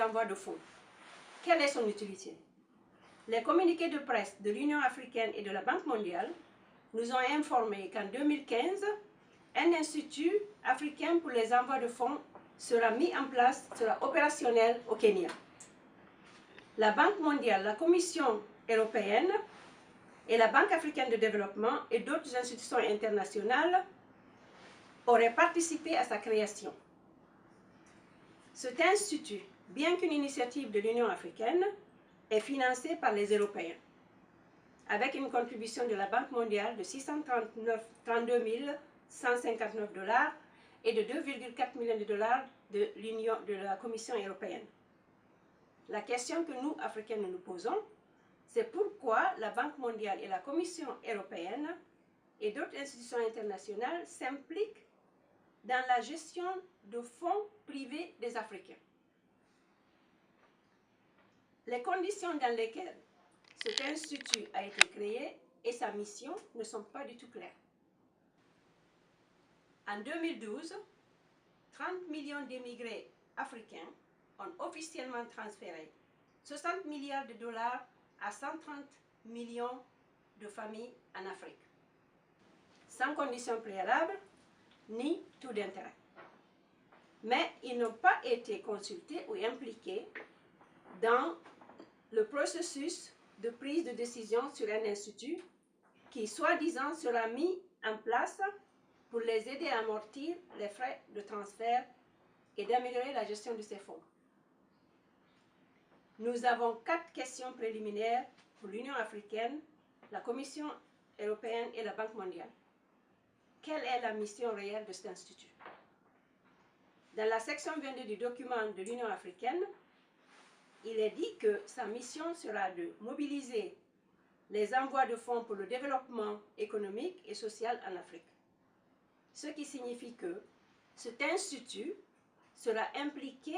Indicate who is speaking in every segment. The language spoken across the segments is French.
Speaker 1: les envois de fonds. Quelle est son utilité? Les communiqués de presse de l'Union africaine et de la Banque mondiale nous ont informé qu'en 2015, un institut africain pour les envois de fonds sera mis en place, sera opérationnel au Kenya. La Banque mondiale, la Commission européenne et la Banque africaine de développement et d'autres institutions internationales auraient participé à sa création. Cet institut, bien qu'une initiative de l'Union africaine, est financé par les Européens, avec une contribution de la Banque mondiale de 632 159 $ et de 2,4 millions de dollars de la Commission européenne. La question que nous, Africains, nous posons, c'est pourquoi la Banque mondiale et la Commission européenne et d'autres institutions internationales s'impliquent dans la gestion de fonds privés des Africains. Les conditions dans lesquelles cet institut a été créé et sa mission ne sont pas du tout claires. En 2012, 30 millions d'immigrés africains ont officiellement transféré 60 milliards de dollars à 130 millions de familles en Afrique, sans condition préalable ni taux d'intérêt. Mais ils n'ont pas été consultés ou impliqués dans le processus de prise de décision sur un institut qui, soi-disant, sera mis en place pour les aider à amortir les frais de transfert et d'améliorer la gestion de ces fonds. Nous avons 4 questions préliminaires pour l'Union africaine, la Commission européenne et la Banque mondiale. Quelle est la mission réelle de cet institut? Dans la section 22 du document de l'Union africaine, il est dit que sa mission sera de mobiliser les envois de fonds pour le développement économique et social en Afrique. Ce qui signifie que cet institut sera impliqué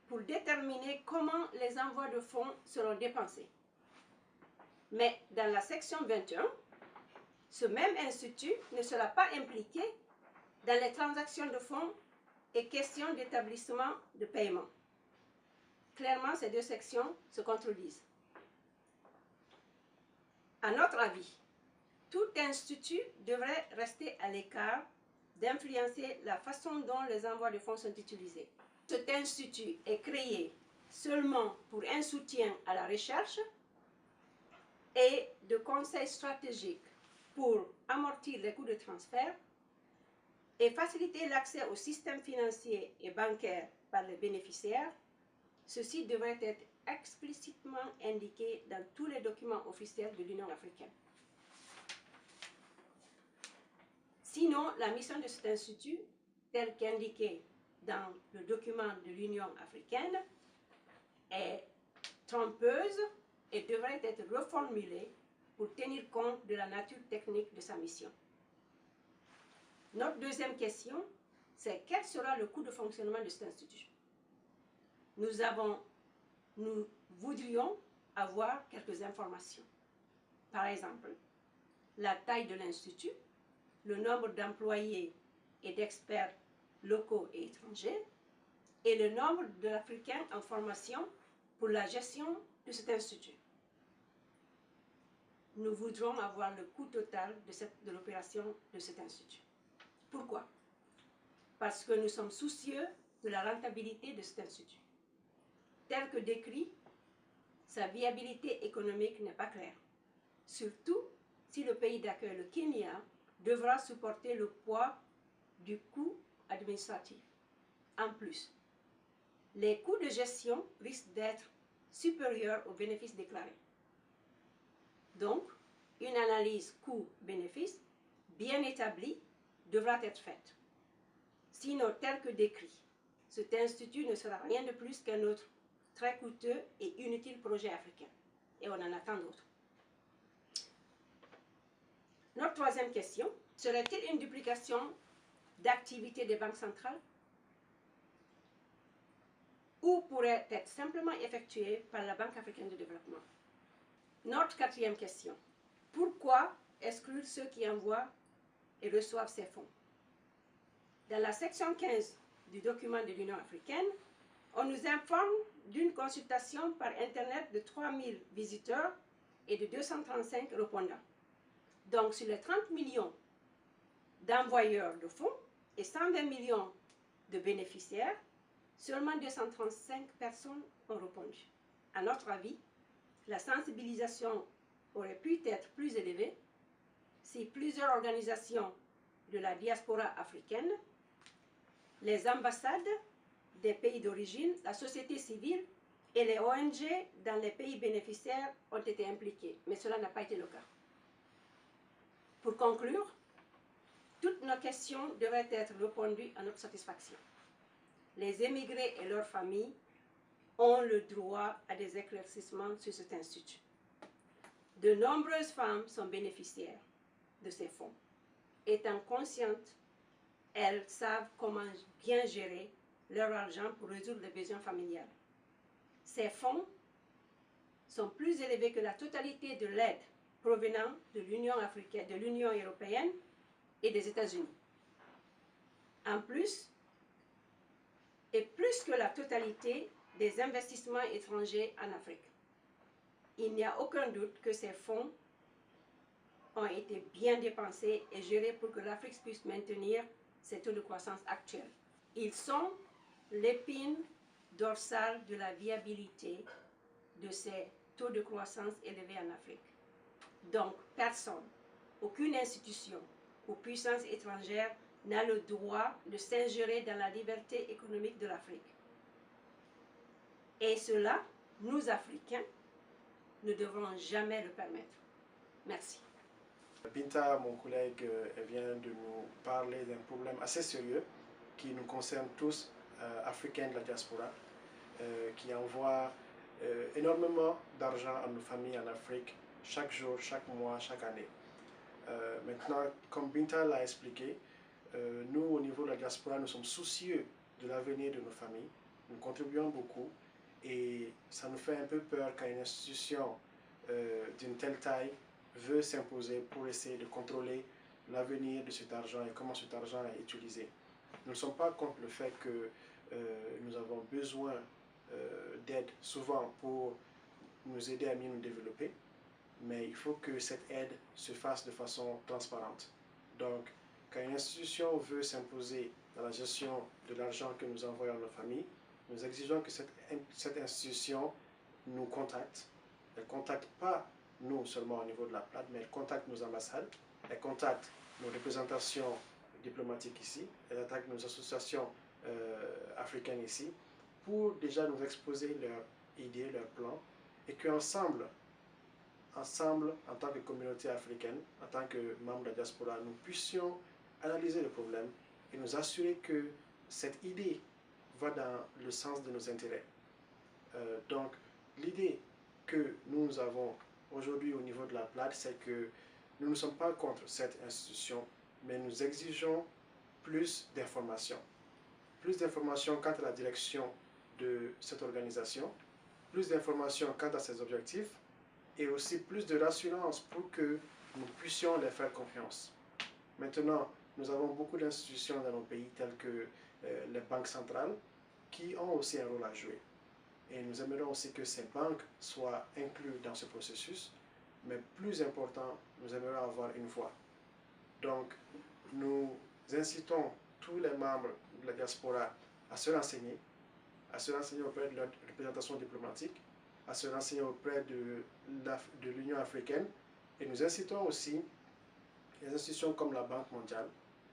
Speaker 1: pour déterminer comment les envois de fonds seront dépensés. Mais dans la section 21, ce même institut ne sera pas impliqué dans les transactions de fonds et questions d'établissement de paiement. Clairement, ces deux sections se contredisent. À notre avis, tout institut devrait rester à l'écart d'influencer la façon dont les envois de fonds sont utilisés. Cet institut est créé seulement pour un soutien à la recherche et de conseils stratégiques pour amortir les coûts de transfert et faciliter l'accès au système financier et bancaire par les bénéficiaires. Ceci devrait être explicitement indiqué dans tous les documents officiels de l'Union africaine. Sinon, la mission de cet institut, telle qu'indiquée dans le document de l'Union africaine, est trompeuse et devrait être reformulée pour tenir compte de la nature technique de sa mission. Notre deuxième question, c'est quel sera le coût de fonctionnement de cet institut? Nous voudrions avoir quelques informations. Par exemple, la taille de l'institut, le nombre d'employés et d'experts locaux et étrangers, et le nombre d'Africains en formation pour la gestion de cet institut. Nous voudrons avoir le coût total de l'opération de cet institut. Pourquoi? Parce que nous sommes soucieux de la rentabilité de cet institut. Tel que décrit, sa viabilité économique n'est pas claire, surtout si le pays d'accueil, le Kenya, devra supporter le poids du coût administratif. En plus, les coûts de gestion risquent d'être supérieurs aux bénéfices déclarés. Donc, une analyse coût-bénéfice bien établie devra être faite. Sinon, tel que décrit, cet institut ne sera rien de plus qu'un autre très coûteux et inutile projet africain. Et on en attend d'autres. Notre troisième question, serait-il une duplication d'activités des banques centrales ou pourrait être simplement effectuée par la Banque africaine de développement? Notre quatrième question, pourquoi exclure ceux qui envoient et reçoivent ces fonds? Dans la section 15 du document de l'Union africaine, On nous informe d'une consultation par Internet de 3000 visiteurs et de 235 répondants. Donc, sur les 30 millions d'envoyeurs de fonds et 120 millions de bénéficiaires, seulement 235 personnes ont répondu. À notre avis, la sensibilisation aurait pu être plus élevée si plusieurs organisations de la diaspora africaine, les ambassades des pays d'origine, la société civile et les ONG dans les pays bénéficiaires ont été impliqués. Mais cela n'a pas été le cas. Pour conclure, toutes nos questions devraient être répondues à notre satisfaction. Les émigrés et leurs familles ont le droit à des éclaircissements sur cet institut. De nombreuses femmes sont bénéficiaires de ces fonds. Étant conscientes, elles savent comment bien gérer leur argent pour résoudre les besoins familiales. Ces fonds sont plus élevés que la totalité de l'aide provenant de l'Union africaine, de l'Union européenne et des États-Unis. En plus, et plus que la totalité des investissements étrangers en Afrique. Il n'y a aucun doute que ces fonds ont été bien dépensés et gérés pour que l'Afrique puisse maintenir ses taux de croissance actuels. Ils sont l'épine dorsale de la viabilité de ces taux de croissance élevés en Afrique. Donc, personne, aucune institution ou puissance étrangère n'a le droit de s'ingérer dans la liberté économique de l'Afrique. Et cela, nous, Africains, ne devrons jamais le permettre. Merci.
Speaker 2: Binta, mon collègue, elle vient de nous parler d'un problème assez sérieux qui nous concerne tous, Africains de la diaspora, qui envoient énormément d'argent à nos familles en Afrique, chaque jour, chaque mois, chaque année. Maintenant, comme Binta l'a expliqué, nous, au niveau de la diaspora, nous sommes soucieux de l'avenir de nos familles. Nous contribuons beaucoup et ça nous fait un peu peur quand une institution d'une telle taille veut s'imposer pour essayer de contrôler l'avenir de cet argent et comment cet argent est utilisé. Nous ne sommes pas contre le fait que nous avons besoin d'aide souvent pour nous aider à mieux nous développer, mais il faut que cette aide se fasse de façon transparente. Donc, quand une institution veut s'imposer dans la gestion de l'argent que nous envoyons à nos familles, nous exigeons que cette institution nous contacte. Elle ne contacte pas nous seulement au niveau de la plate, mais elle contacte nos ambassades, elle contacte nos représentations diplomatiques ici, elle attaque nos associations africaines ici, pour déjà nous exposer leurs idées, leurs plans, et qu'ensemble, en tant que communauté africaine, en tant que membres de la diaspora, nous puissions analyser le problème et nous assurer que cette idée va dans le sens de nos intérêts. Donc, l'idée que nous avons aujourd'hui au niveau de la plate, c'est que nous ne sommes pas contre cette institution, mais nous exigeons plus d'informations. Plus d'informations quant à la direction de cette organisation, plus d'informations quant à ses objectifs, et aussi plus de rassurance pour que nous puissions les faire confiance. Maintenant, nous avons beaucoup d'institutions dans nos pays, telles que les banques centrales, qui ont aussi un rôle à jouer. Et nous aimerions aussi que ces banques soient incluses dans ce processus, mais plus important, nous aimerions avoir une voix. Donc, nous incitons tous les membres de la diaspora à se renseigner auprès de leur représentation diplomatique, à se renseigner auprès de l'Union africaine, et nous incitons aussi les institutions comme la Banque mondiale,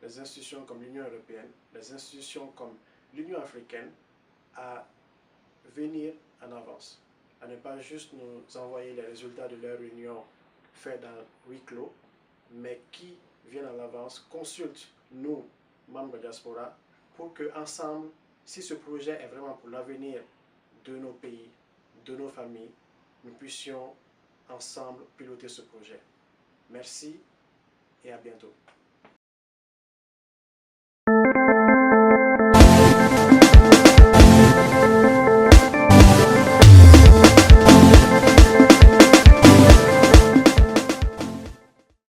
Speaker 2: les institutions comme l'Union européenne, les institutions comme l'Union africaine à venir en avance, à ne pas juste nous envoyer les résultats de leur réunion faits dans huis clos, mais qui viennent en avance, consultent nous, membres de la diaspora, pour qu'ensemble, si ce projet est vraiment pour l'avenir de nos pays, de nos familles, nous puissions ensemble piloter ce projet. Merci et à bientôt.